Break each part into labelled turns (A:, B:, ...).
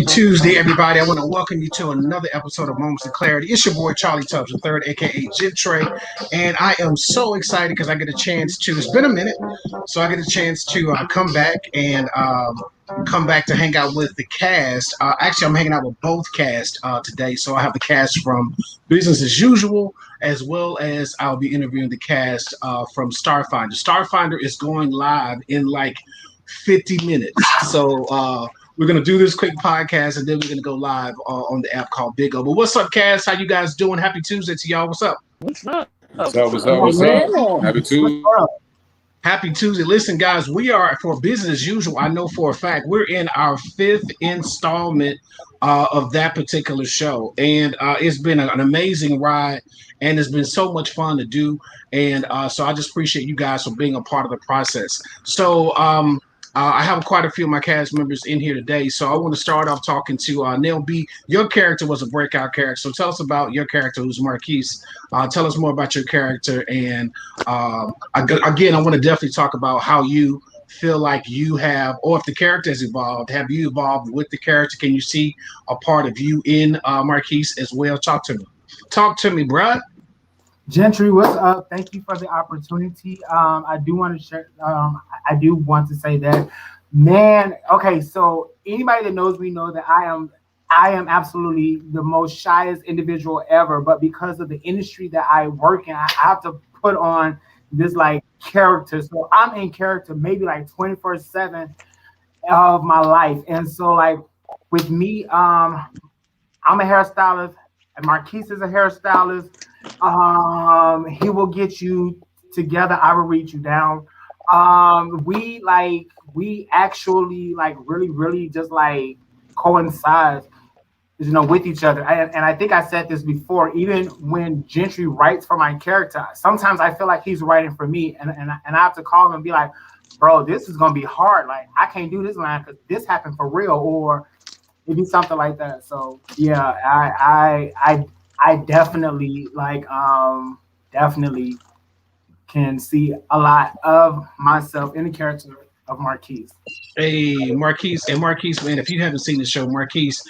A: Happy Tuesday, everybody. I want to welcome you to another episode of Moments of Clarity. It's your boy, Charlie TUBBS III, a.k.a. GENTR3, and I am so excited because I get a chance to, it's been a minute, so I get a chance to come back and come back to hang out with the cast. Actually, I'm hanging out with both cast today, so I have the cast from Business as Usual, as well as I'll be interviewing the cast from Starfinder. Starfinder is going live in like 50 minutes, so we're going to do this quick podcast, and then we're going to go live on the app called Big O. But what's up, cast? How you guys doing? Happy Tuesday to y'all. What's up?
B: What's up?
C: What's up? Happy Tuesday.
A: Happy Tuesday. Listen, guys, we are, for Business as Usual, I know for a fact, we're in our 5th installment of that particular show. And it's been an amazing ride, and it's been so much fun to do. And so I just appreciate you guys for being a part of the process. So, I have quite a few of my cast members in here today, so I want to start off talking to Neil B. Your character was a breakout character, so tell us about your character, who's Marquise. Tell us more about your character, and again, I want to definitely talk about how you feel like you have, or if the character has evolved. Have you evolved with the character? Can you see a part of you in Marquise as well? Talk to me. Talk to me, bruh.
D: Gentry, what's up? Thank you for the opportunity. I do want to share. I do want to say that, man. Okay, so anybody that knows me know that I am absolutely the most shyest individual ever. But because of the industry that I work in, I have to put on this like character. So I'm in character maybe like 24/7 of my life. And so like with me, I'm a hairstylist, and Marquise is a hairstylist. He will get you together. I will read you down. We actually like really just like coincide, with each other. And I think I said this before, even when Gentry writes for my character, sometimes I feel like he's writing for me, and I have to call him and be like, bro, this is gonna be hard. Like, I can't do this line because this happened for real, or it'd be something like that. So yeah, I definitely definitely can see a lot of myself in the character of Marquise.
A: Hey, Marquise, man, if you haven't seen the show, Marquise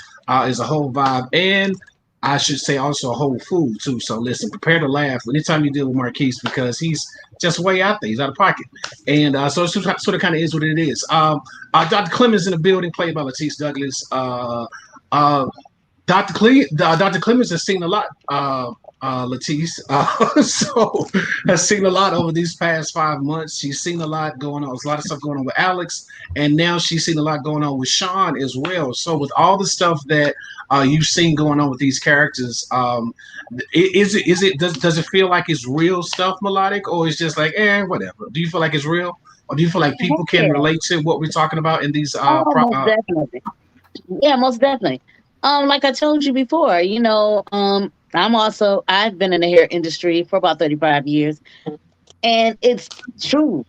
A: is a whole vibe, and I should say also a whole fool too. So listen, prepare to laugh anytime you deal with Marquise, because he's just way out there. He's out of pocket, and so it sort of kind of is what it is. Dr. Clemons in the building, played by Latisse Douglas. Dr. Clemons has seen a lot, Latisse. So has seen a lot over these past 5 months. She's seen a lot going on. There's a lot of stuff going on with Alex, and now she's seen a lot going on with Shawn as well. So with all the stuff that you've seen going on with these characters, does it feel like it's real stuff, Melodic, or it's just like whatever? Do you feel like it's real, or do you feel like people can relate to what we're talking about in these?
B: Most definitely. Yeah, most definitely. Like I told you before, I've been in the hair industry for about 35 years, and it's true.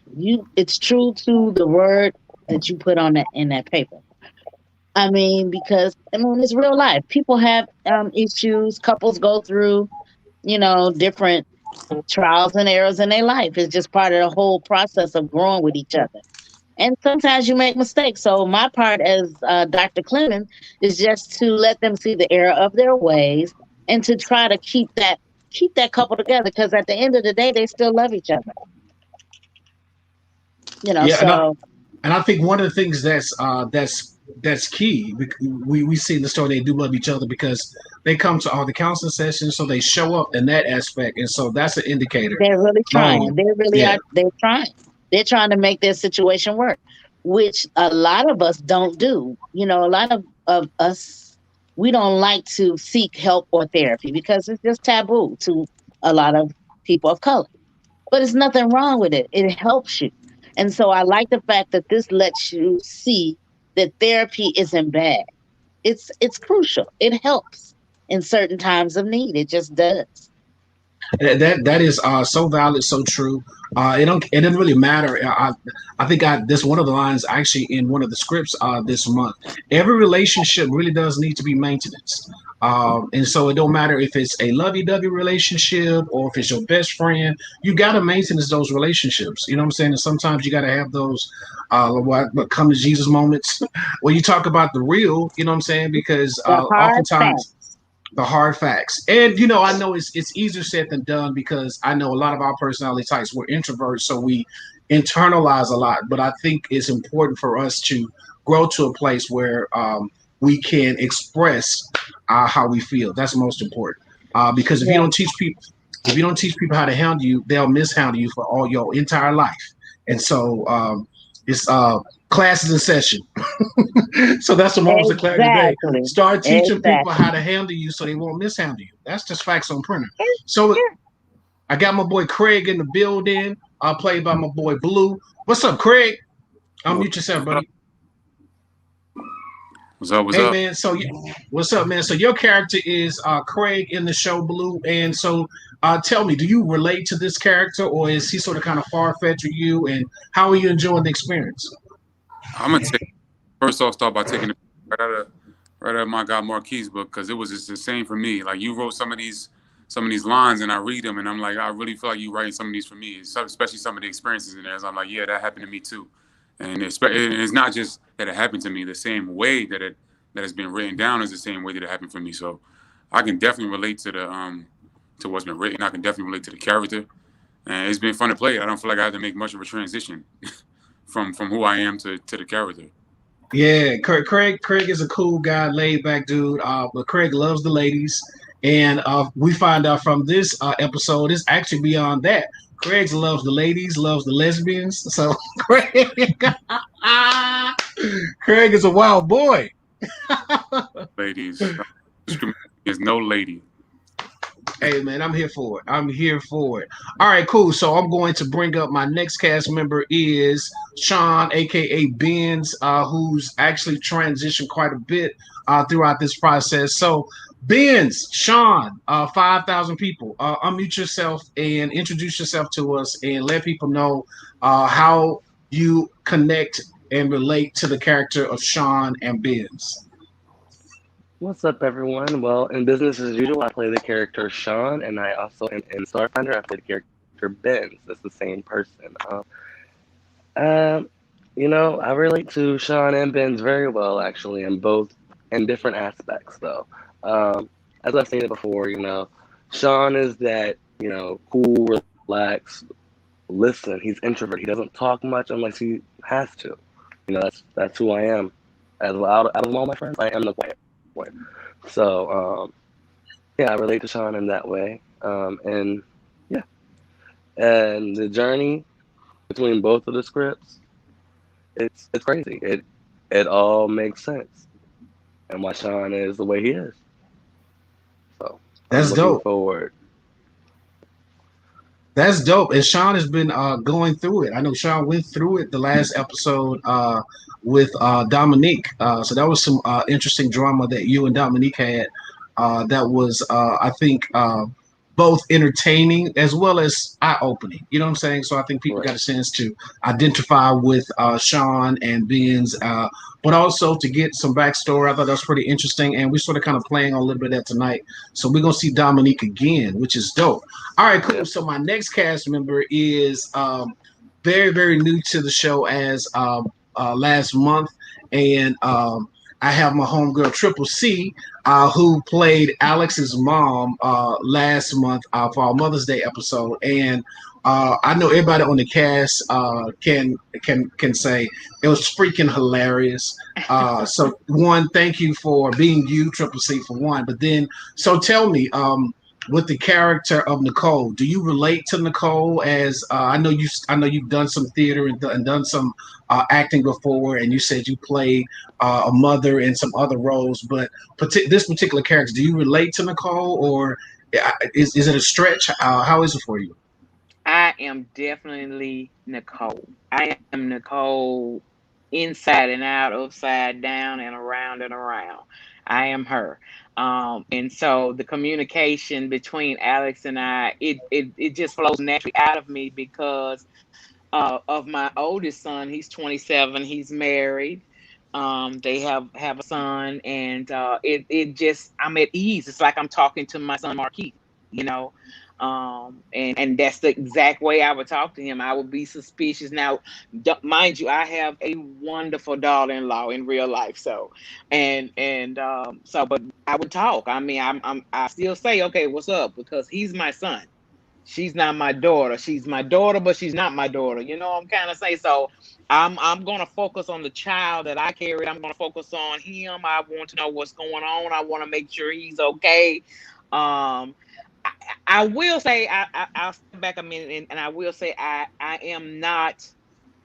B: It's true to the word that you put on in that paper. Because it's real life. People have issues. Couples go through, different trials and errors in their life. It's just part of the whole process of growing with each other. And sometimes you make mistakes. So my part as Dr. Clemons is just to let them see the error of their ways, and to try to keep that couple together, because at the end of the day, they still love each other.
A: Yeah, and I think one of the things that's key. We see in the story they do love each other because they come to all the counseling sessions, so they show up in that aspect, and so that's an indicator.
B: They're really trying. They really are. They're trying. They're trying to make their situation work, which a lot of us don't do. A lot of us, we don't like to seek help or therapy because it's just taboo to a lot of people of color. But it's nothing wrong with it. It helps you. And so I like the fact that this lets you see that therapy isn't bad. It's crucial. It helps in certain times of need. It just does.
A: That is so valid, so true. It doesn't really matter. I think this one of the lines actually in one of the scripts this month. Every relationship really does need to be maintenance. And so it don't matter if it's a lovey-dovey relationship or if it's your best friend, you got to maintenance those relationships. You know what I'm saying? And sometimes you got to have those what come to Jesus moments where you talk about the real, you know what I'm saying? Because
B: The hard
A: oftentimes
B: facts.
A: the hard facts. And I know it's easier said than done because I know a lot of our personality types we're introverts, so we internalize a lot. But I think it's important for us to grow to a place where we can express how we feel. That's most important. Because if you
B: Yeah.
A: don't teach people, how to handle you, they'll mishandle you for all your entire life. And so it's classes in session. So that's the morals of clarity today.
B: Exactly.
A: Start teaching people
B: Exactly.
A: how to handle you so they won't mishandle you. That's just facts on printer.
B: Yeah.
A: So I got my boy Craig in the building. Played by my boy Blue. What's up, Craig? Unmute yourself, buddy.
C: What's up? What's
A: Hey
C: up?
A: man, what's up, man? So your character is Craig in the show Blue, and so tell me, do you relate to this character, or is he sort of kind of far fetched to you? And how are you enjoying the experience?
C: I'm gonna take first off start by taking it right out of my guy Marquis book because it was just the same for me. Like you wrote some of these lines and I read them and I'm like, I really feel like you writing some of these for me, especially some of the experiences in there. So I'm like, yeah, that happened to me too. And it's not just that it happened to me. The same way that has been written down is the same way that it happened for me. So I can definitely relate to the to what's been written. I can definitely relate to the character, and it's been fun to play. I don't feel like I had to make much of a transition from who I am to the character.
A: Yeah, Craig is a cool guy, laid back dude. But Craig loves the ladies, and we find out from this episode, it's actually beyond that. Craig loves the ladies, loves the lesbians. So Craig is a wild boy.
C: Ladies, there's no lady.
A: Hey man, I'm here for it. I'm here for it. All right, cool. So I'm going to bring up my next cast member is Shawn, aka Benz, who's actually transitioned quite a bit throughout this process. So Benz, Shawn, 5,000 people. Unmute yourself and introduce yourself to us and let people know how you connect and relate to the character of Shawn and Benz.
E: What's up, everyone? Well, in business as usual, I play the character Shawn, and I also, in Starfinder, I play the character Benz. That's the same person. I relate to Shawn and Benz very well, actually, in different aspects, though. As I've stated before, Shawn is that, cool, relaxed, listen. He's introvert. He doesn't talk much unless he has to. That's who I am. Out of all my friends, I am the quiet one. So, I relate to Shawn in that way. And the journey between both of the scripts, it's crazy. It all makes sense, and why Shawn is the way he is. So
A: That's
E: I'm looking
A: dope.
E: forward.
A: That's dope. And Shawn has been going through it. I know Shawn went through it the last episode with Dominique. So that was some interesting drama that you and Dominique had. That was, I think, both entertaining as well as eye-opening. You know what I'm saying? So I think people
E: Right.
A: got a sense to identify with Shawn and Benz, but also to get some backstory. I thought that was pretty interesting. And we're sort of kind of playing on a little bit of that tonight. So we're going to see Dominique again, which is dope. All right, cool.
E: Yeah.
A: So my next cast member is very, very new to the show as last month. And I have my homegirl Triple C, who played Alex's mom last month for our Mother's Day episode. And I know everybody on the cast can say it was freaking hilarious. So one, thank you for being you, Triple C, for one. But then, so tell me, with the character of Nicole, do you relate to Nicole? As I know you've done some theater and done some acting before, and you said you played a mother in some other roles. But this particular character, do you relate to Nicole, or is it a stretch? How is it for you?
F: I am definitely Nicole. I am Nicole inside and out, upside down, and around and around. I am her. And so the communication between Alex and I, it just flows naturally out of me because of my oldest son. He's 27. He's married. They have a son, and it just, I'm at ease. It's like I'm talking to my son Marquis, you know. And that's the exact way I would talk to him. I would be suspicious. Now, mind you, I have a wonderful daughter-in-law in real life. So, but I would talk. I mean, I still say, okay, what's up? Because he's my son. She's not my daughter. She's my daughter, but she's not my daughter. You know what I'm kind of saying? So I'm gonna focus on the child that I carried. I'm gonna focus on him. I want to know what's going on. I want to make sure he's okay. Um, I will say I'll step back a minute, and I will say I am not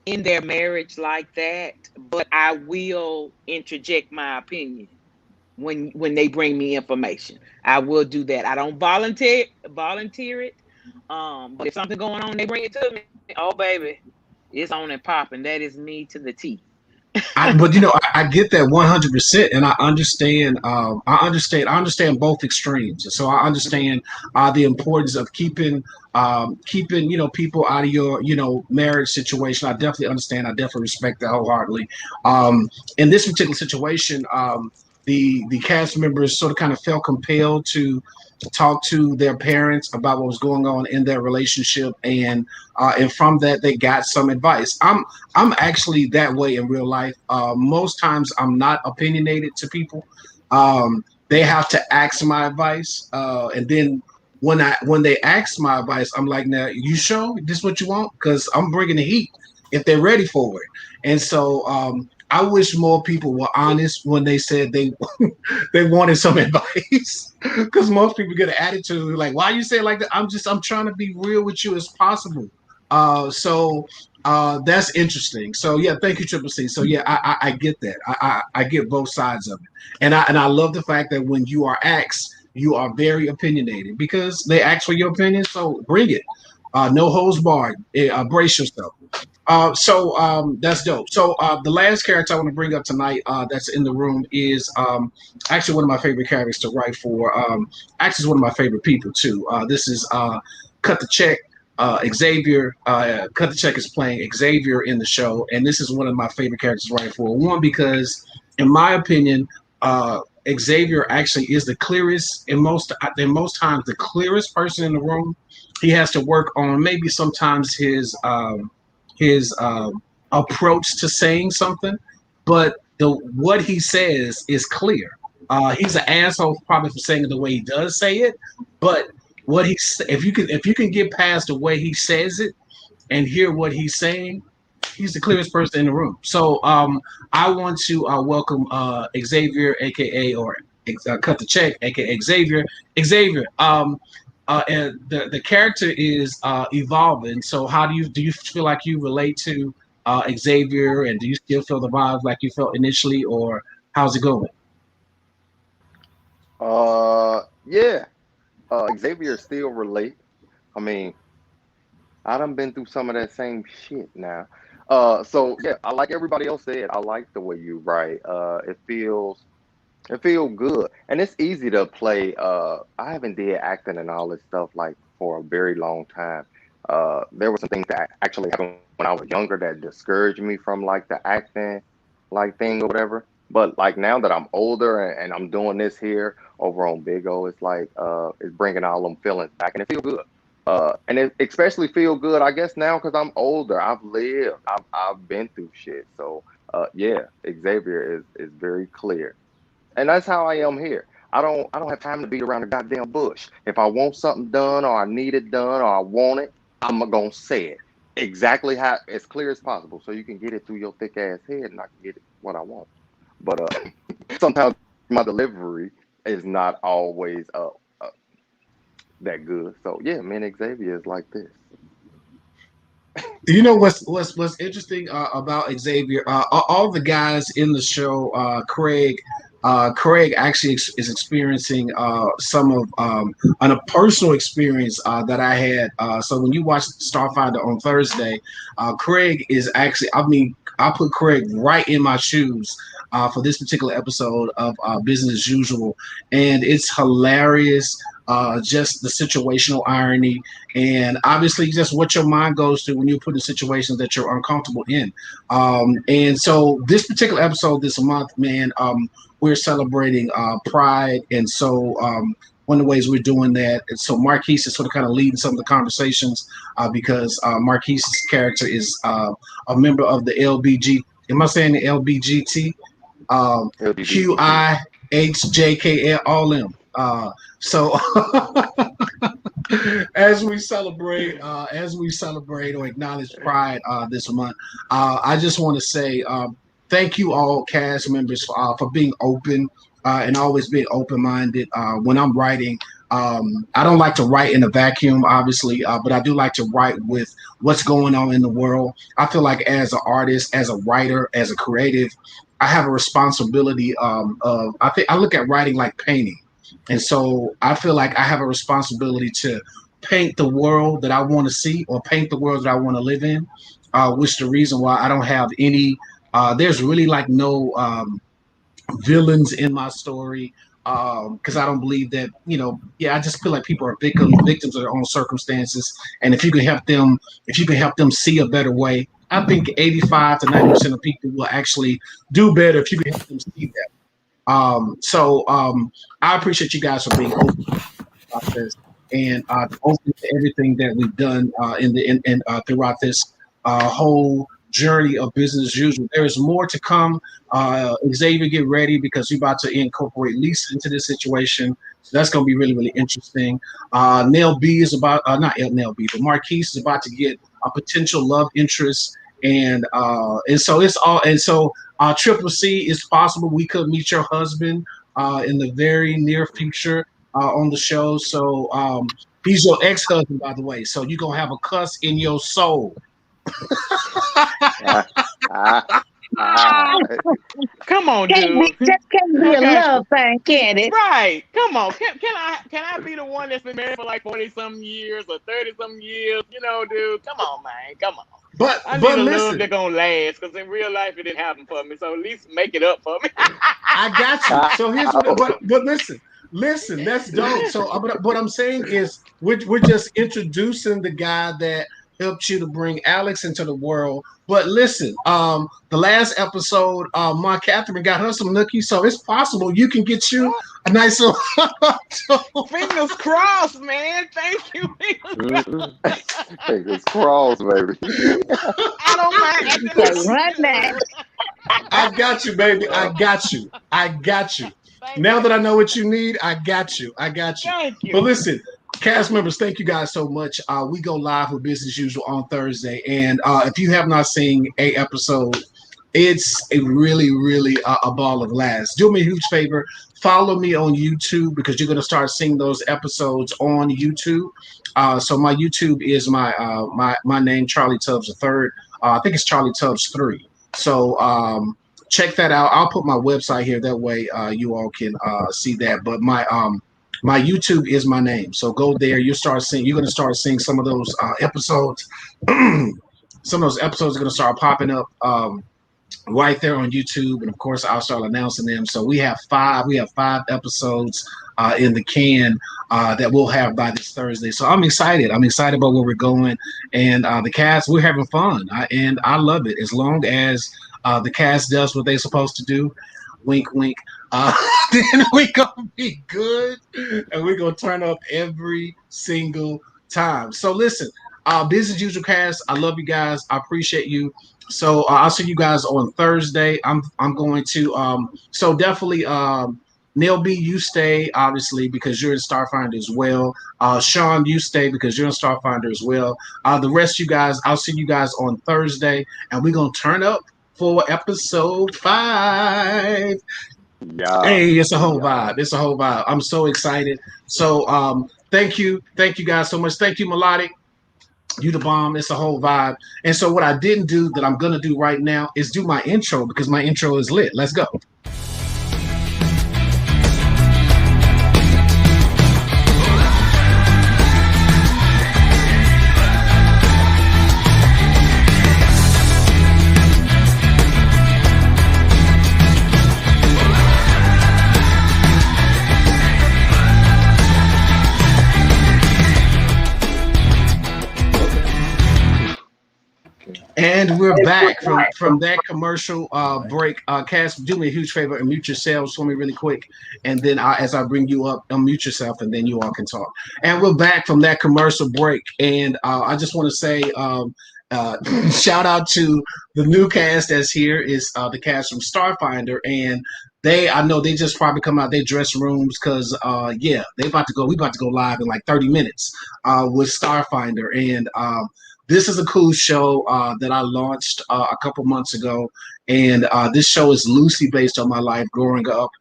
F: in their marriage like that, but I will interject my opinion when they bring me information. I will do that. I don't volunteer it. But if something going on, they bring it to me. Oh baby, it's on and popping. That is me to the T.
A: But you know, I get that 100%, and I understand. I understand both extremes. So I understand the importance of keeping people out of your marriage situation. I definitely understand. I definitely respect that wholeheartedly. In this particular situation, the cast members sort of kind of felt compelled to talk to their parents about what was going on in their relationship, and from that they got some advice. I'm actually that way in real life. Most times I'm not opinionated to people. They have to ask my advice, and then when they ask my advice, I'm like, now you sure this is what you want? Because I'm bringing the heat if they're ready for it. And so I wish more people were honest when they said they they wanted some advice, because most people get an attitude like, why you say it like that? I'm trying to be real with you as possible. So that's interesting. So yeah, thank you, Triple C. So yeah, I get that. I get both sides of it, and I love the fact that when you are asked, you are very opinionated because they ask for your opinion. So bring it. No holds barred. Brace yourself. That's dope. So the last character I want to bring up tonight that's in the room is actually one of my favorite characters to write for. Actually, is one of my favorite people too. This is Cut the Check. Xavier, Cut the Check is playing Xavier in the show, and this is one of my favorite characters to write for. One, because in my opinion, Xavier actually is the clearest, and most times the clearest person in the room. He has to work on maybe sometimes his approach to saying something, but what he says is clear. He's an asshole probably for saying it the way he does say it, but if you can get past the way he says it and hear what he's saying, he's the clearest person in the room. So I want to welcome Xavier, aka or Cut the Check, aka Xavier. Xavier, and the character is evolving. So how do you feel like you relate to Xavier, and do you still feel the vibes like you felt initially, or how's it going?
G: Yeah. Xavier still relate. I mean, I done been through some of that same shit now. So yeah, I like everybody else said. I like the way you write. It feels good, and it's easy to play. I haven't did acting and all this stuff like for a very long time. There were some things that actually happened when I was younger that discouraged me from like the acting like thing or whatever. But like now that I'm older and I'm doing this here over on Big O, it's like it's bringing all them feelings back, and it feels good. And it especially feel good, I guess, now because I'm older. I've lived. I've been through shit. So yeah, Xavier is very clear, and that's how I am here. I don't have time to beat around the goddamn bush. If I want something done or I need it done or I want it, I'm gonna say it exactly how as clear as possible, so you can get it through your thick ass head, and I can get it what I want. But sometimes my delivery is not always that good. So yeah, me and Xavier is like this.
A: You know what's interesting about Xavier? All the guys in the show, Craig, Craig actually is experiencing some of a personal experience that I had. So when you watch Starfinder on Thursday, Craig is actually, I mean, I put Craig right in my shoes for this particular episode of Business as Usual. And it's hilarious. Just the situational irony, and obviously just what your mind goes through when you put in situations that you're uncomfortable in. And so this particular episode this month, man, we're celebrating Pride, and so one of the ways we're doing that, and so Marquise is sort of kind of leading some of the conversations because Marquise's character is a member of the LBG. Am I saying the LBGT? QIHJKL, all them. So as we celebrate or acknowledge Pride this month, I just want to say thank you all cast members for being open and always being open-minded when I'm writing. I don't like to write in a vacuum, obviously, but I do like to write with what's going on in the world. I feel like as an artist, as a writer, as a creative, I have a responsibility of I look at writing like painting. And so I feel like I have a responsibility to paint the world that I want to see or paint the world that I want to live in, which is the reason why I don't have any, there's really like no villains in my story because I don't believe that, I just feel like people are victims of their own circumstances. And if you can help them see a better way, I think 85 to 90% of people will actually do better if you can help them see that. So I appreciate you guys for being open about this and open to everything that we've done throughout this whole journey of business as usual. There is more to come. Xavier, get ready because we're about to incorporate Lisa into this situation. So that's going to be really, really interesting. Nell B is about not Nell B, but Marquise is about to get a potential love interest, and so it's all. And so Triple C, it's possible we could meet your husband in the very near future on the show. So he's your ex-husband, by the way. So you're gonna have a cuss in your soul.
F: Come on, dude.
B: Just can't be a love thing, can it?
F: Right. Come on. Can I be the one that's been married for like 40-something years or 30-something years? Dude. Come on, man. Come on.
A: But
F: I need a
A: listen,
F: love that's gonna last, because in real life it didn't happen for me. So at least make it up for me.
A: I got you. So here's but listen, that's dope. So what I'm saying is we're just introducing the guy that helped you to bring Alex into the world. But listen, the last episode, my Catherine got her some nookies, so it's possible you can get you a nice little
F: Fingers crossed, man. Thank you.
G: Fingers crossed, baby.
F: I don't mind.
B: Right now.
A: I got you, baby. I got you. Now that I know what you need, I got you.
F: Thank you.
A: But listen, cast members, thank you guys so much. We go live with Business as Usual on Thursday. And if you have not seen a episode, it's a really, really a ball of laughs. Do me a huge favor. Follow me on YouTube because you're going to start seeing those episodes on YouTube. So my YouTube is my name, Charlie Tubbs III. I think it's Charlie Tubbs 3. So check that out. I'll put my website here. That way you all can see that. But my YouTube is my name. So go there. You're going to start seeing some of those episodes. Some of those episodes are going to start popping up right there on YouTube. And of course, I'll start announcing them. So we have 5 episodes in the can that we'll have by this Thursday. So I'm excited. I'm excited about where we're going. And the cast, we're having fun. And I love it. As long as the cast does what they're supposed to do, wink, wink, then we're going to be good. And we're going to turn up every single time. So listen, Business as Usual cast, I love you guys. I appreciate you. So I'll see you guys on Thursday. I'm going to so definitely Neil B, you stay obviously because you're in Starfinder as well. Shawn, you stay because you're in Starfinder as well. The rest of you guys, I'll see you guys on Thursday, and we're gonna turn up for episode 5.
G: Yeah.
A: Hey, it's a whole vibe. It's a whole vibe. I'm so excited. So thank you guys so much. Thank you, Melodic. You the bomb. It's a whole vibe. And so what I didn't do that I'm gonna do right now is do my intro because my intro is lit. Let's go. And we're back from that commercial break. Cass, do me a huge favor and mute yourselves for me really quick, and then as I bring you up, unmute yourself, and then you all can talk. And we're back from that commercial break, and I just want to say shout out to the new cast that's here. Is the cast from Starfinder, and I know they just probably come out their dressing rooms because yeah, we about to go live in like 30 minutes with Starfinder, and this is a cool show that I launched a couple months ago, and this show is loosely based on my life growing up,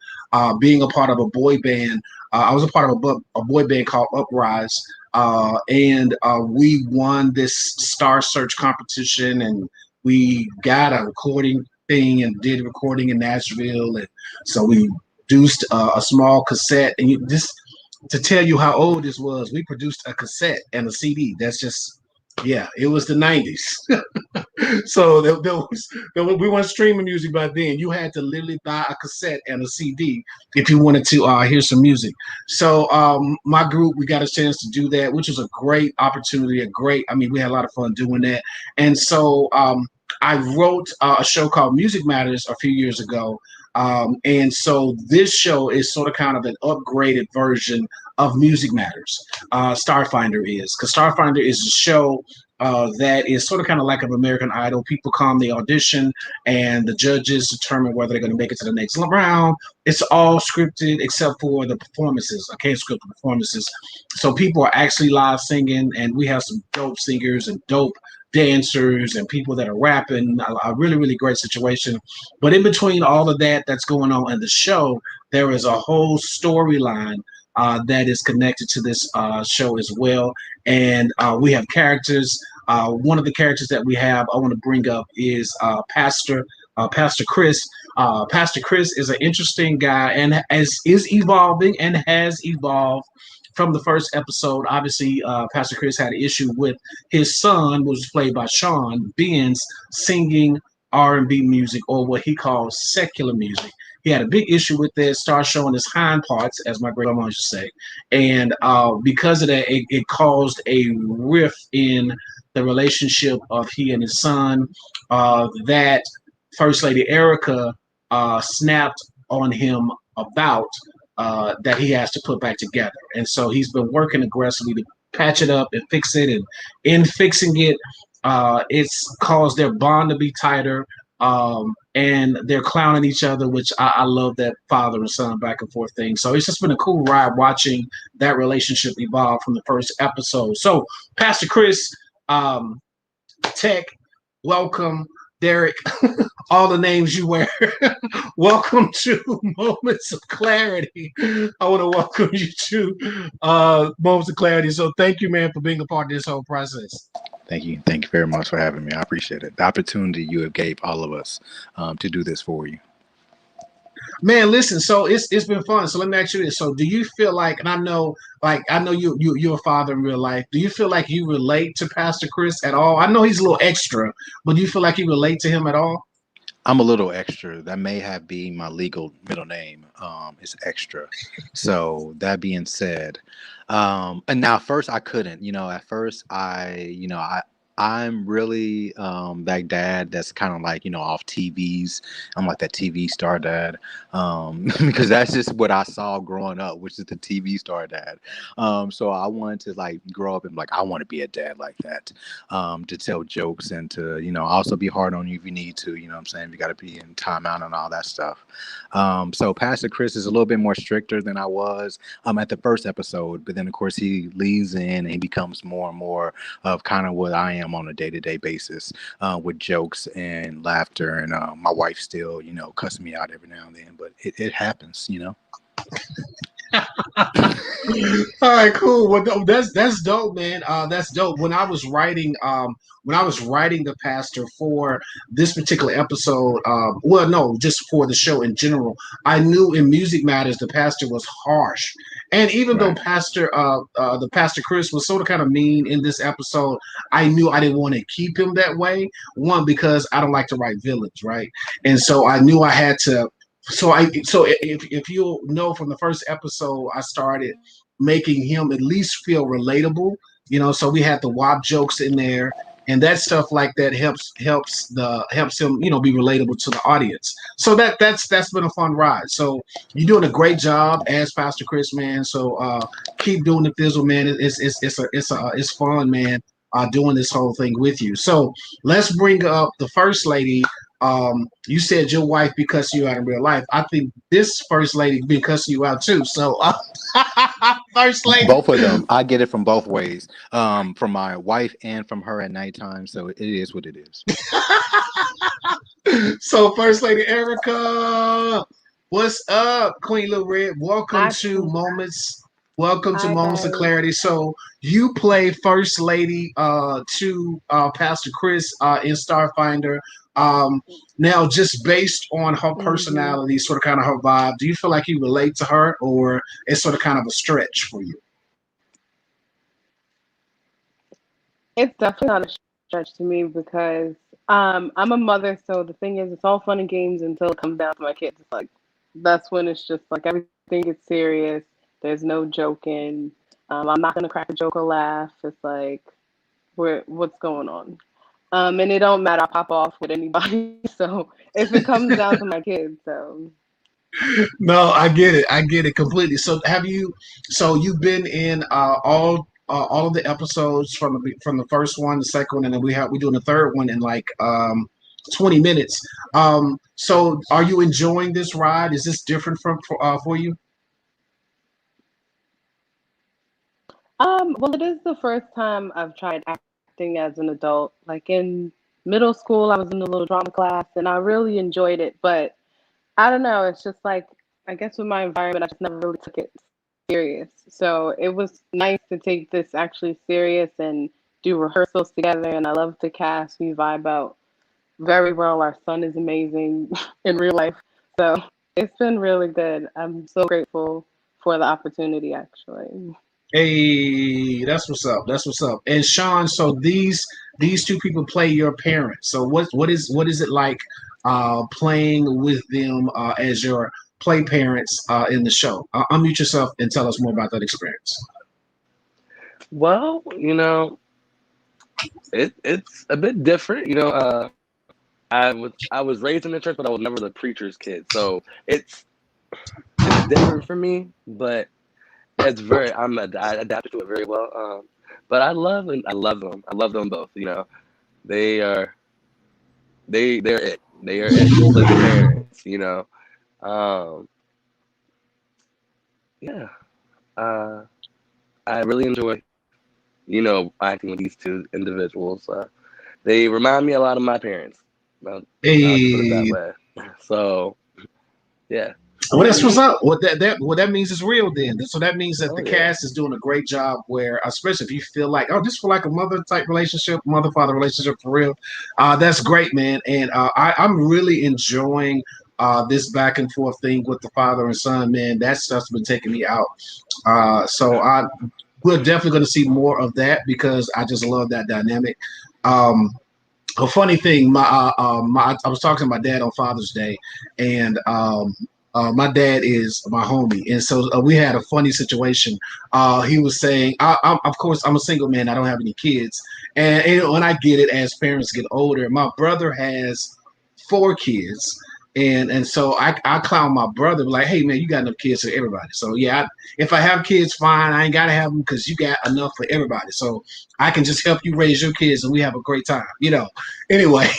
A: being a part of a boy band. I was a part of a boy band called Uprise, and we won this Star Search competition, and we got a recording thing and did recording in Nashville, and so we produced a small cassette. And just to tell you how old this was, we produced a cassette and a CD. That's just. Yeah, it was the 90s. So we weren't streaming music back then. You had to literally buy a cassette and a CD if you wanted to hear some music. So my group, we got a chance to do that, which was a great opportunity. We had a lot of fun doing that. And so I wrote a show called Music Matters a few years ago. And so this show is sort of kind of an upgraded version of Music Matters. Starfinder is, because Starfinder is a show that is sort of kind of like an American Idol. People come, they audition, and the judges determine whether they're going to make it to the next round. It's all scripted except for the performances. I can't script the performances. So people are actually live singing, and we have some dope singers and dope dancers and people that are rapping. A really, really great situation. But in between all of that that's going on in the show, there is a whole storyline that is connected to this show as well. And we have characters. One of the characters that we have, I want to bring up, is Pastor Chris. Pastor Chris is an interesting guy and is evolving and has evolved from the first episode. Obviously, Pastor Chris had an issue with his son, which was played by Shawn, Benz, singing R&B music, or what he calls secular music. He had a big issue with that, started showing his hind parts, as my grandma used to say. And because of that, it caused a rift in the relationship of he and his son, that First Lady Erica snapped on him about that he has to put back together. And so he's been working aggressively to patch it up and fix it. And in fixing it, it's caused their bond to be tighter. And they're clowning each other, which I love that father and son back and forth thing. So it's just been a cool ride watching that relationship evolve from the first episode. So Pastor Chris, Tech, welcome. Derek, all the names you wear. Welcome to Moments of Clarity. I want to welcome you to Moments of Clarity. So thank you, man, for being a part of this whole process.
H: Thank you. Thank you very much for having me. I appreciate it. The opportunity you have gave all of us to do this for you.
A: Man, listen, so it's been fun. So let me ask you this. So do you feel like, and I know you're a father in real life. Do you feel like you relate to Pastor Chris at all? I know he's a little extra, but do you feel like you relate to him at all?
H: I'm a little extra. That may have been my legal middle name. It's extra. So that being said, and now first I couldn't, at first I'm really that dad that's kind of like, off TVs. I'm like that TV star dad, because that's just what I saw growing up, which is the TV star dad. So I wanted to like grow up and like, I want to be a dad like that, to tell jokes and to, also be hard on you if you need to, what I'm saying? You got to be in timeout and all that stuff. So Pastor Chris is a little bit more stricter than I was at the first episode, but then of course he leans in and he becomes more and more of kind of what I am on a day-to-day basis, with jokes and laughter, and my wife still cussing me out every now and then, but it happens.
A: All right, cool. Well, that's dope, man. That's dope. When I was writing the pastor for this particular episode, just for the show in general, I knew in Music Matters the pastor was harsh, and even though the pastor Chris was sort of kind of mean in this episode, I knew I didn't want to keep him that way. One, because I don't like to write villains, right? And so I knew I had to. So if you'll know from the first episode, I started making him at least feel relatable, so we had the WAP jokes in there, and that stuff like that helps him, you know, be relatable to the audience. So that's been a fun ride. So you're doing a great job as Pastor Chris, man. So keep doing the thizzle, man. It's fun, man. Doing this whole thing with you. So let's bring up the first lady. You said your wife be cussing you out in real life. I think this first lady be cussing you out too. So first lady,
H: both of them. I get it from both ways, from my wife and from her at nighttime. So it is what it is.
A: So first lady Erica, what's up, Queen Lil Red? Welcome to Moments. Welcome to Moments of Clarity. So you play First Lady to Pastor Chris in Starfinder. Now, just based on her personality, sort of kind of her vibe, do you feel like you relate to her, or it's sort of kind of a stretch for you?
I: It's definitely not a stretch to me because I'm a mother. So the thing is, it's all fun and games until it comes down to my kids. It's like that's when it's just like everything gets serious. There's no joking. I'm not gonna crack a joke or laugh. It's like, what's going on? And it don't matter. I pop off with anybody. So if it comes down to my kids, so.
A: No, I get it. I get it completely. So have you? So you've been in all of the episodes from the first one, the second one, and then we're doing the third one in like 20 minutes. So are you enjoying this ride? Is this different for you?
I: Well, it is the first time I've tried acting as an adult. Like in middle school, I was in a little drama class and I really enjoyed it. But I don't know, it's just like, I guess with my environment, I just never really took it serious. So it was nice to take this actually serious and do rehearsals together. And I love the cast. We vibe out very well. Our son is amazing in real life. So it's been really good. I'm so grateful for the opportunity, actually.
A: Hey, that's what's up. That's what's up. And Shawn, so these two people play your parents. So what is it like playing with them as your play parents in the show? Unmute yourself and tell us more about that experience.
E: Well, you know, it's a bit different. You know, I was raised in the church, but I was never the preacher's kid. So it's different for me, but I adapted to it very well. But I love them. I love them both. You know, they're it. They are it. For the parents. You know, yeah. I really enjoy, you know, acting with these two individuals. They remind me a lot of my parents. I'll put it that way. So, yeah.
A: Well, that's what's up. What that means is real then. So that means that the cast is doing a great job where, especially if you feel like, oh, this feel like a mother type relationship, mother-father relationship for real. That's great, man. And I'm really enjoying this back and forth thing with the father and son, man. That stuff's been taking me out. So we're definitely going to see more of that because I just love that dynamic. A funny thing, I was talking to my dad on Father's Day, and my dad is my homie, and so we had a funny situation. He was saying, of course, I'm a single man. I don't have any kids, and when I get it, as parents get older, my brother has 4 kids, and so I clown my brother, like, hey man, you got enough kids for everybody. So yeah, if I have kids, fine. I ain't gotta have them because you got enough for everybody. So I can just help you raise your kids, and we have a great time, you know. Anyway,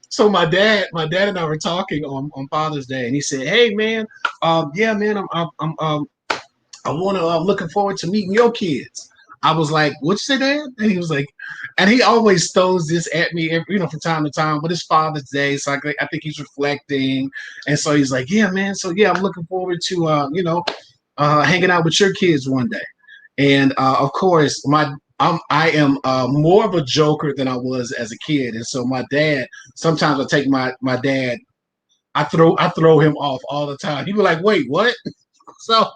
A: so my dad and I were talking on Father's Day, and he said, "Hey man, yeah man, I'm looking forward to meeting your kids." I was like, "What you say, Dad?" And he was like, and he always throws this at me, from time to time. But it's Father's Day, so I think he's reflecting, and so he's like, "Yeah, man. So yeah, I'm looking forward to hanging out with your kids one day." And of course, I am more of a joker than I was as a kid, and so my dad. Sometimes I take my dad. I throw him off all the time. He'd be like, "Wait, what?" So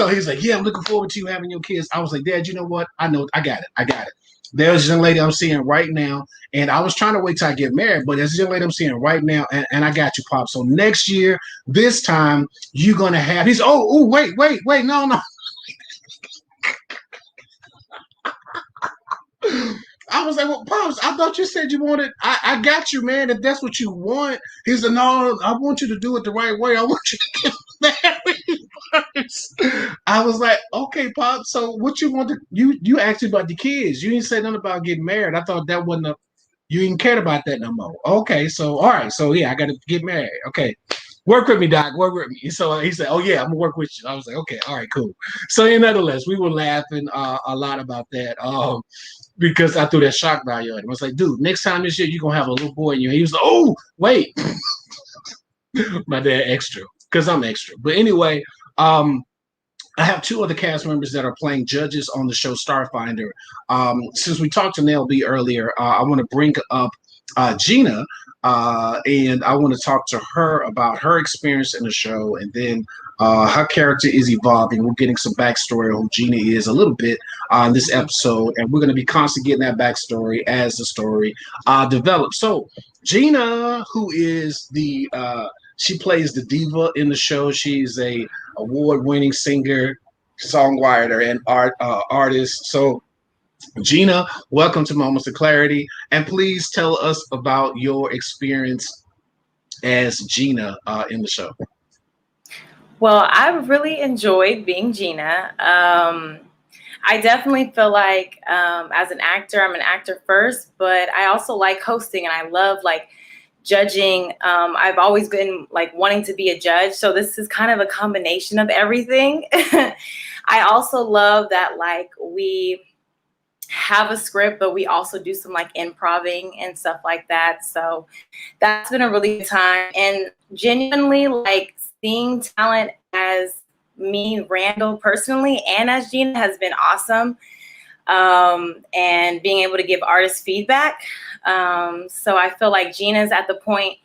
A: he's like, "Yeah, I'm looking forward to you having your kids." I was like, "Dad, you know what? I know, I got it. There's a young lady I'm seeing right now, and I was trying to wait till I get married, but there's a young lady I'm seeing right now, and I got you, Pop. So next year, this time, you're gonna have." He's, wait, no. I was like, well, Pops, I thought you said you wanted. I got you, man. If that's what you want, he said, no, I want you to do it the right way. I want you to get married first. I was like, okay, Pop. So what you want to? You asked me about the kids. You didn't say nothing about getting married. I thought that wasn't a. You didn't care about that no more. Okay, so all right, so yeah, I got to get married. Okay. Work with me, Doc. Work with me. So he said, "Oh yeah, I'm gonna work with you." I was like, "Okay, all right, cool." So, nonetheless, we were laughing a lot about that. Because I threw that shock value at him. I was like, dude, next time this year, you're going to have a little boy in you. He was like, oh, wait. My dad extra, because I'm extra. But anyway, I have two other cast members that are playing judges on the show Starfinder. Since we talked to Nell B earlier, I want to bring up Gina, and I want to talk to her about her experience in the show, and then her character is evolving. We're getting some backstory on who Gina is a little bit on this episode, and we're going to be constantly getting that backstory as the story develops. So Gina, who is she plays the diva in the show. She's a award-winning singer, songwriter, and artist. So Gina, welcome to Moments of Clarity, and please tell us about your experience as Gina in the show.
J: Well, I really enjoyed being Gina. I definitely feel like as an actor, I'm an actor first, but I also like hosting, and I love like judging. I've always been like wanting to be a judge, so this is kind of a combination of everything. I also love that like we have a script, but we also do some like improvising and stuff like that. So that's been a really good time, and genuinely like seeing talent as me, Randall, personally, and as Gina has been awesome. And being able to give artists feedback. So I feel like Gina's at the point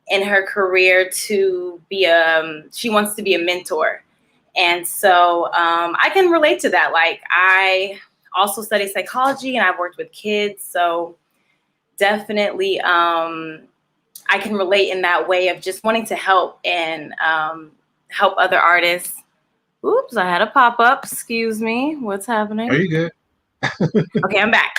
J: in her career to be she wants to be a mentor. And so I can relate to that. Like I also study psychology and I've worked with kids. So definitely I can relate in that way of just wanting to help and help other artists. Oops, I had a pop-up. Excuse me. What's happening?
A: Are you good?
J: Okay, I'm back.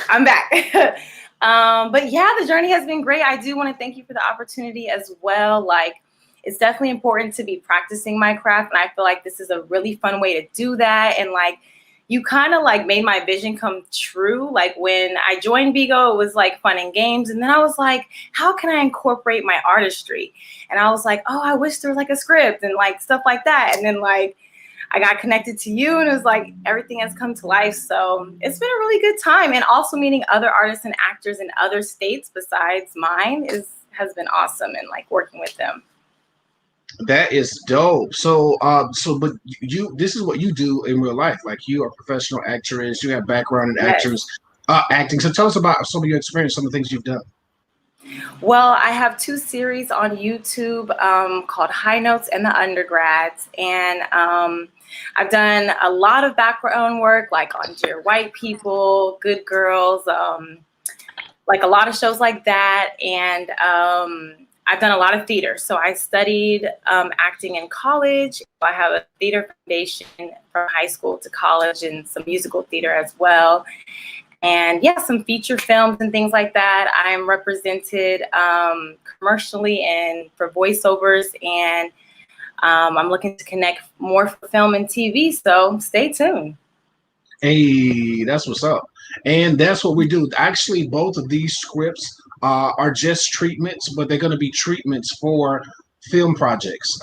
J: But yeah, the journey has been great. I do want to thank you for the opportunity as well. Like, it's definitely important to be practicing my craft. And I feel like this is a really fun way to do that. And like, you kind of like made my vision come true. Like when I joined Bigo, it was like fun and games. And then I was like, how can I incorporate my artistry? And I was like, oh, I wish there was like a script and like stuff like that. And then like, I got connected to you and it was like, everything has come to life. So it's been a really good time. And also meeting other artists and actors in other states besides mine has been awesome, and like working with them.
A: That is dope. So, but this is what you do in real life. Like you are a professional actress. You have background in acting. So tell us about some of your experience, some of the things you've done.
J: Well, I have 2 series on YouTube called High Notes and the Undergrads. And I've done a lot of background work, like on Dear White People, Good Girls, like a lot of shows like that. And I've done a lot of theater. So I studied acting in college. I have a theater foundation from high school to college and some musical theater as well. And yeah, some feature films and things like that. I'm represented commercially and for voiceovers, and I'm looking to connect more for film and TV. So stay tuned.
A: Hey, that's what's up. And that's what we do. Actually, both of these scripts are just treatments, but they're going to be treatments for film projects.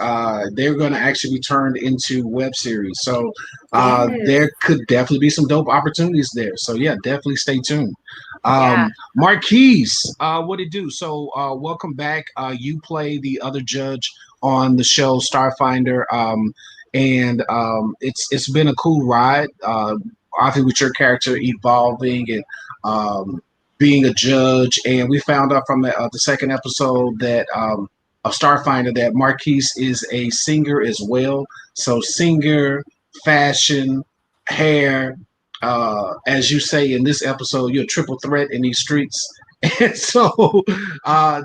A: They're going to actually be turned into web series. So there could definitely be some dope opportunities there. So yeah, definitely stay tuned. Marquise, what it do? So welcome back. You play the other judge on the show Starfinder. And it's been a cool ride. Obviously with your character evolving and being a judge. And we found out from the second episode that of Starfinder that Marquise is a singer as well. So singer, fashion, hair, as you say in this episode, you're a triple threat in these streets. And so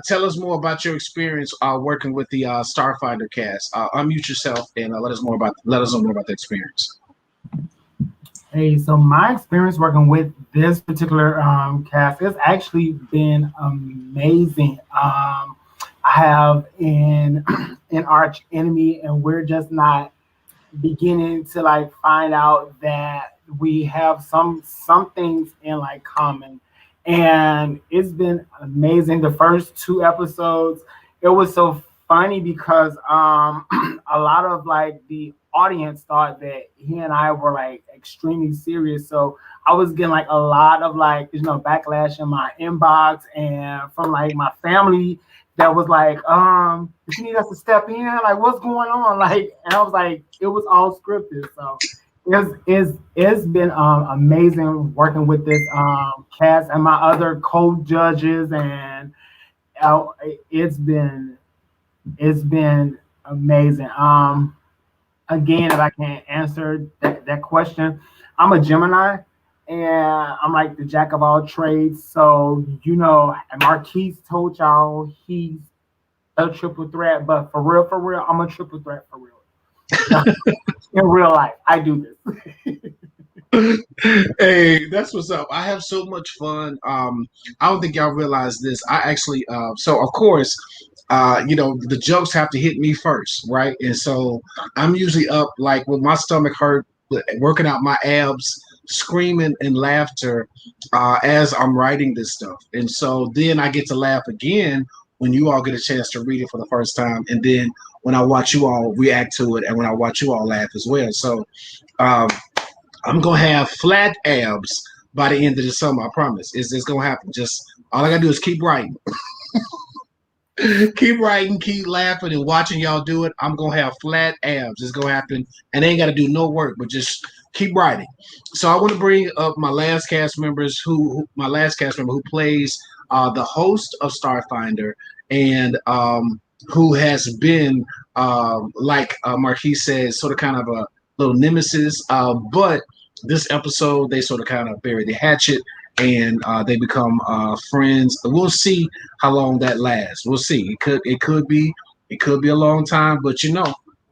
A: tell us more about your experience working with the Starfinder cast. Unmute yourself and let us know more about the experience.
D: Hey, so my experience working with this particular cast has actually been amazing. I have an arch enemy, and we're just not beginning to like find out that we have some things in like common, and it's been amazing. The first two episodes, it was so funny because a lot of like the audience thought that he and I were like extremely serious, so I was getting like a lot of like backlash in my inbox and from like my family that was like, if you need us to step in, like what's going on? Like, and I was like, it was all scripted. So it's been amazing working with this cast and my other co-judges, and uh, it's been amazing. Again, if I can answer that question, I'm a Gemini and I'm like the jack of all trades. So, Marquise told y'all he's a triple threat, but for real, I'm a triple threat for real. In real life, I do this.
A: Hey, that's what's up. I have so much fun. I don't think y'all realize this. I actually, so of course, the jokes have to hit me first, right? And so I'm usually up like with my stomach hurt, working out my abs, screaming in laughter as I'm writing this stuff. And so then I get to laugh again when you all get a chance to read it for the first time, and then when I watch you all react to it, and when I watch you all laugh as well. So. Um, I'm gonna have flat abs by the end of the summer. I promise. It's gonna happen. Just all I gotta do is keep writing, keep writing, keep laughing, and watching y'all do it. I'm gonna have flat abs. It's gonna happen, and I ain't gotta do no work, but just keep writing. So I want to bring up my last cast members. My last cast member who plays the host of Starfinder, and who has been like Marquis says, sort of kind of a little nemesis, but this episode they sort of kind of bury the hatchet and they become friends. We'll see how long that lasts. We'll see. It could be a long time, but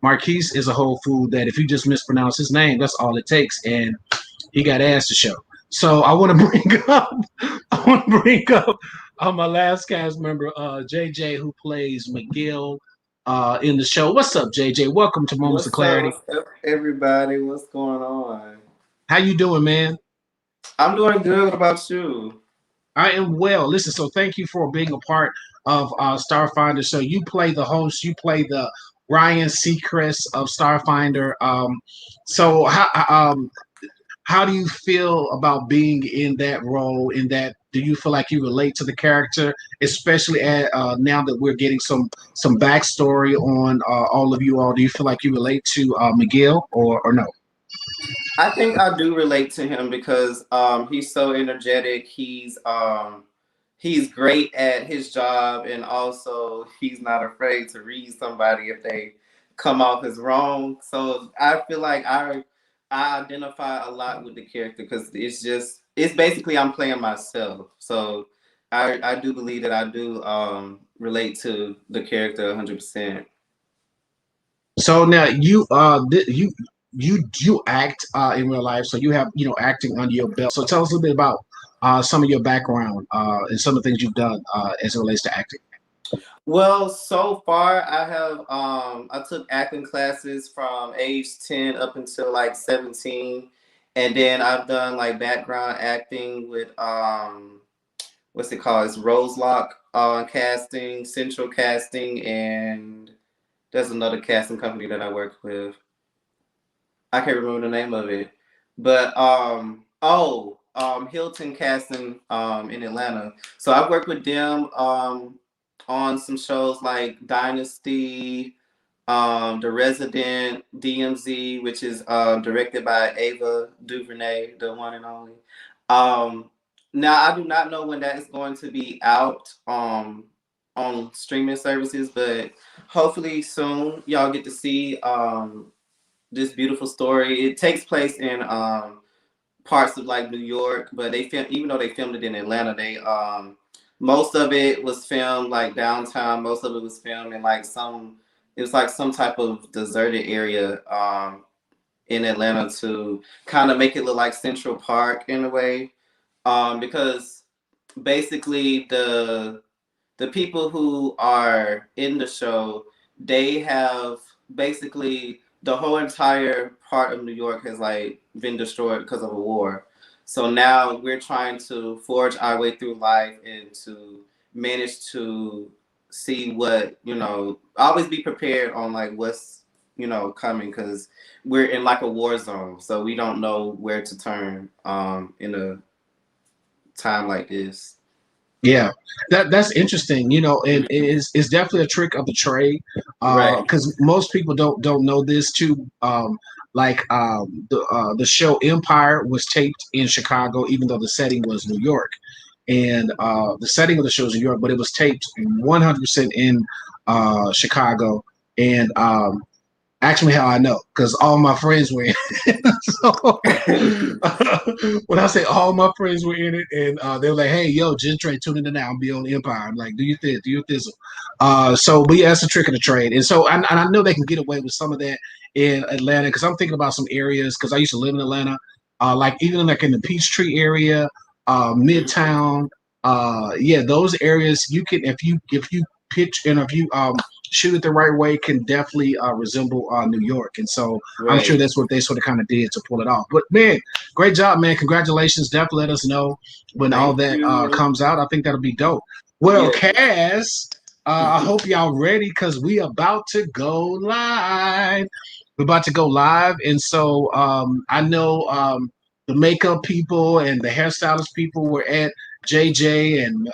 A: Marquise is a whole fool that if you just mispronounce his name, that's all it takes, and he got ass to show. So I want to bring up my last cast member, JJ, who plays McGill in the show. What's up, JJ? Welcome to Moments of Clarity.
K: What's up, everybody? What's going on?
A: How you doing, man?
K: I'm doing good. What about you?
A: I am well. Listen, so thank you for being a part of Starfinder. So you play the host, you play the Ryan Seacrest of Starfinder. So how do you feel about being in that role? Do you feel like you relate to the character, especially now that we're getting some backstory on all of you all? Do you feel like you relate to Miguel or no?
K: I think I do relate to him because he's so energetic. He's great at his job, and also he's not afraid to read somebody if they come off as wrong. So I feel like I identify a lot with the character because it's basically I'm playing myself. So I do believe that I do relate to the character 100%.
A: So now you act in real life, so you have acting under your belt. So tell us a little bit about some of your background and some of the things you've done as it relates to acting.
K: Well, so far I have I took acting classes from age 10 up until like 17, and then I've done like background acting with what's it called? It's Roselock Casting, Central Casting, and there's another casting company that I work with. I can't remember the name of it, but Hilton Casting in Atlanta. So I've worked with them on some shows like Dynasty, The Resident, DMZ, which is directed by Ava DuVernay, the one and only. Now I do not know when that is going to be out on streaming services, but hopefully soon y'all get to see this beautiful story. It takes place in parts of like New York, but even though they filmed it in Atlanta, they most of it was filmed like downtown. Most of it was filmed in like some type of deserted area. in Atlanta to kind of make it look like Central Park in a way, because basically the people who are in the show, they have basically the whole entire part of New York has like been destroyed because of a war. So now we're trying to forge our way through life and to manage to see what, always be prepared on like what's, coming, because we're in like a war zone. So we don't know where to turn in a time like this.
A: Yeah, that's interesting. And it's definitely a trick of the trade,
K: Right.
A: because most people don't know this too. The show Empire was taped in Chicago, even though the setting was New York, and the setting of the show is New York, but it was taped 100% in Chicago. And ask me how I know, because all my friends were in it. So when I say all my friends were in it, and they were like, "Hey, yo, Gen3, tune in now. I'll be on Empire." I'm like, "Do you think? Do you thizzle?" But yeah, that's a trick of the trade. And so, and I know they can get away with some of that in Atlanta, because I'm thinking about some areas, because I used to live in Atlanta, like even like in the Peachtree area, Midtown. Yeah, those areas you can, if you pitch and if you shoot it the right way, can definitely resemble New York. And so I'm sure that's what they sort of kind of did to pull it off. But man, great job, man. Congratulations. Definitely let us know when all that comes out. I think that'll be dope. Well, Cass, I hope y'all ready, because we about to go live. We're about to go live. And so I know the makeup people and the hairstylist people were at JJ and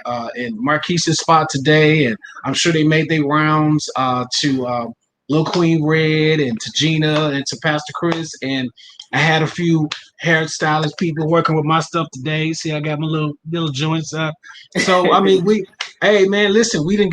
A: Marquise's spot today, and I'm sure they made their rounds to Lil Queen Red and to Gina and to Pastor Chris, and I had a few hairstylist people working with my stuff today. See, I got my little joints up. So I mean, hey man, listen, we're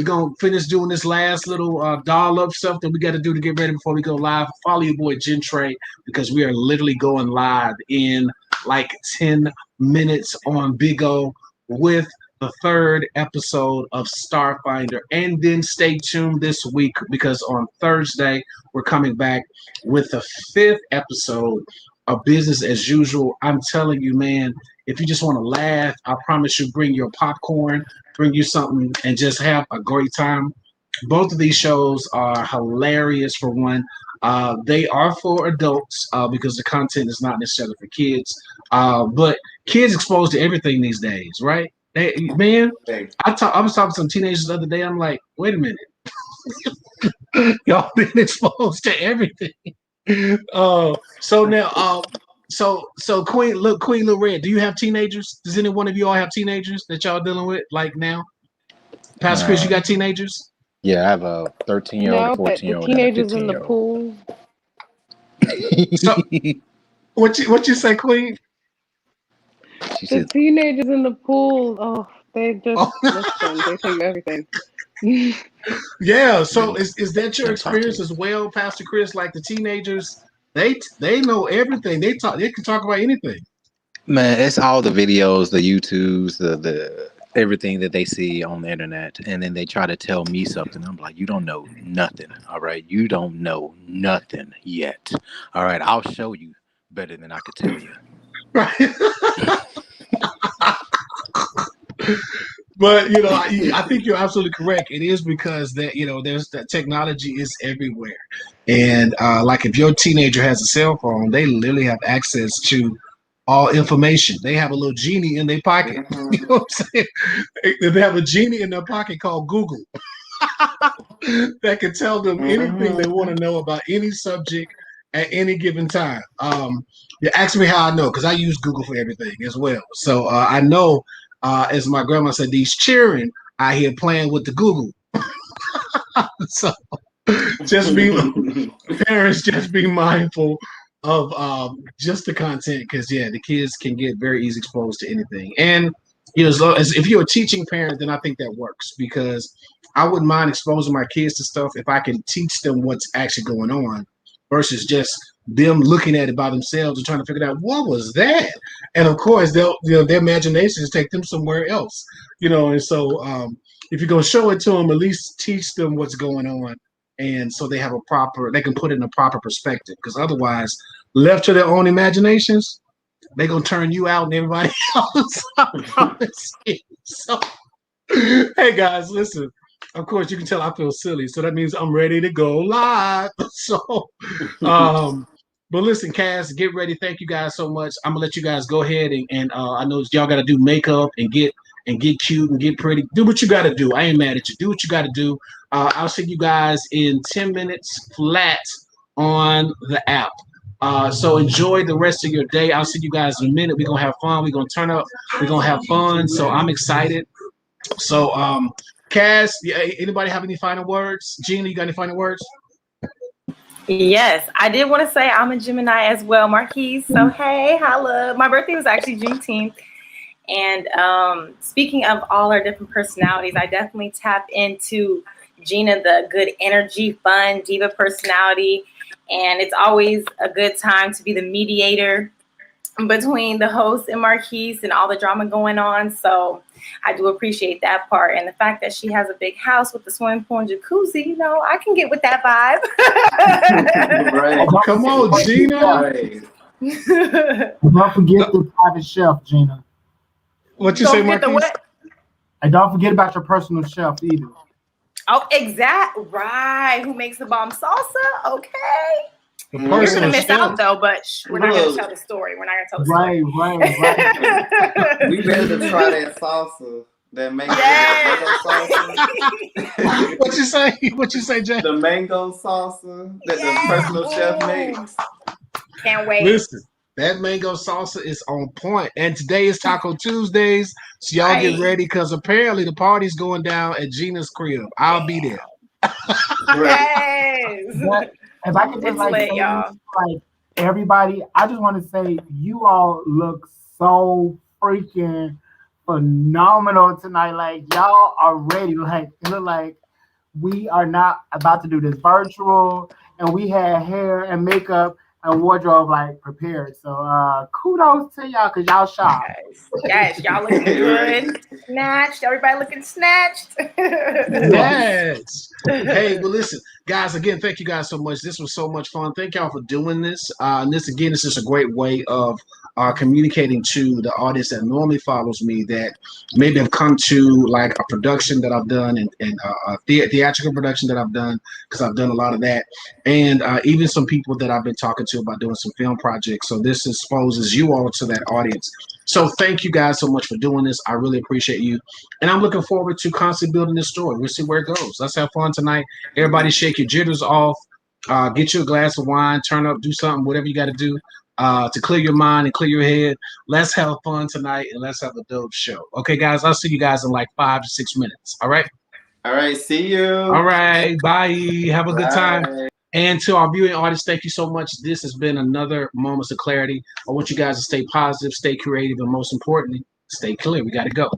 A: gonna finish doing this last little doll-up stuff that we got to do to get ready before we go live. Follow your boy Gen3, because we are literally going live in like 10 minutes on Big O with the 3rd episode of Starfinder. And then stay tuned this week, because on Thursday we're coming back with the 5th episode of Business as Usual. I'm telling you, man, if you just want to laugh, I promise you, bring your popcorn, bring you something, and just have a great time. Both of these shows are hilarious. For one, they are for adults, because the content is not necessarily for kids, but kids exposed to everything these days, right? Man, I was talking to some teenagers the other day. I'm like, wait a minute, y'all been exposed to everything. So now, so Queen Lil Red, do you have teenagers? Does any one of you all have teenagers that y'all dealing with like now? Pastor Chris, you got teenagers?
H: Yeah, I have a 13-year-old,
I: No,
H: a
I: but
H: 14-year-old,
I: the
H: and a
I: teenagers in the
H: 15-year-old.
I: pool.
A: So, what you say, Queen?
H: She
I: The
H: said,
I: teenagers in the pool. Oh, they just listen. They take everything.
A: Yeah. So is that your experience as well, Pastor Chris? Like the teenagers, they know everything. They can talk about anything.
H: man, it's all the videos, the YouTubes, the everything that they see on the internet, and then they try to tell me something. I'm like, you don't know nothing. All right, you don't know nothing yet. All right, I'll show you better than I could tell you.
A: Right. But I think you're absolutely correct. It is because that there's that technology is everywhere, and like if your teenager has a cell phone, they literally have access to all information. They have a little genie in their pocket. You know what I'm saying? They have a genie in their pocket called Google that can tell them anything they want to know about any subject at any given time. You ask me how I know, because I use Google for everything as well. So I know, as my grandma said, these children out here playing with the Google. So parents, just be mindful of just the content, because the kids can get very easy exposed to anything. And as long as if you're a teaching parent, then I think that works, because I wouldn't mind exposing my kids to stuff if I can teach them what's actually going on, versus just them looking at it by themselves and trying to figure out what was that. And of course, they'll their imaginations take them somewhere else. And so if you're gonna show it to them, at least teach them what's going on and so they can put it in a proper perspective. Because otherwise, left to their own imaginations, they're gonna turn you out and everybody else. I promise you. So, hey guys, listen. Of course, you can tell I feel silly, so that means I'm ready to go live. So, but listen, Cass, get ready. Thank you guys so much. I'm gonna let you guys go ahead and I know y'all got to do makeup and get cute and get pretty. Do what you got to do. I ain't mad at you. Do what you got to do. I'll see you guys in 10 minutes flat on the app. So enjoy the rest of your day. I'll see you guys in a minute. We're gonna have fun. We're gonna turn up. We're gonna have fun. So I'm excited. So Cass, anybody have any final words? Gina, you got any final words?
J: Yes, I did want to say I'm a Gemini as well, Marquise. So hey, holla. My birthday was actually Juneteenth. And speaking of all our different personalities, I definitely tap into Gina, the good energy, fun, diva personality. And it's always a good time to be the mediator between the host and Marquise and all the drama going on. So I do appreciate that part. And the fact that she has a big house with the swimming pool and jacuzzi, you know, I can get with that vibe.
K: Right.
A: Come on, Gina.
K: Right.
D: Don't forget the private chef, Gina.
A: What you say, Marquise?
D: And don't forget about your personal chef either.
J: Oh, exact. Right. Who makes the bomb salsa? Okay.
A: The
J: You're
A: person
J: gonna miss
A: still.
J: out though, but we're not gonna tell the story. We're not gonna tell the story.
D: Right.
K: We ready to try that salsa. That mango, salsa.
A: What you say? What you say, Jay?
K: The mango salsa that the personal chef makes.
J: Can't wait.
A: Listen, that mango salsa is on point. And today is Taco Tuesdays. So y'all get ready because apparently the party's going down at Gina's crib. I'll be there.
J: Yes.
D: But if I could just
J: It's lit,
D: say
J: y'all.
D: like everybody, I just want to say you all look so freaking phenomenal tonight. Like y'all are ready. Like it look like we are not about to do this virtual, and we had hair and makeup and wardrobe like prepared. So kudos to y'all because y'all sharp.
J: Yes, y'all looking good. Snatched. Everybody looking snatched.
A: Yes. Hey, well, listen, guys, again, thank you guys so much. This was so much fun. Thank y'all for doing this. And this, again, is just a great way of communicating to the audience that normally follows me that maybe have come to like a production that I've done and a theatrical production that I've done because I've done a lot of that. And even some people that I've been talking to about doing some film projects. So this exposes you all to that audience. So thank you guys so much for doing this. I really appreciate you. And I'm looking forward to constantly building this story. We'll see where it goes. Let's have fun tonight. Everybody shake your jitters off. Get you a glass of wine, turn up, do something, whatever you got to do to clear your mind and clear your head. Let's have fun tonight and let's have a dope show. Okay, guys, I'll see you guys in like 5 to 6 minutes. All right?
K: All right, see you.
A: All right, bye. Have a good time.
K: Bye.
A: And to our viewing audience, thank you so much. This has been another Moments of Clarity. I want you guys to stay positive, stay creative, and most importantly, stay clear. We got to go.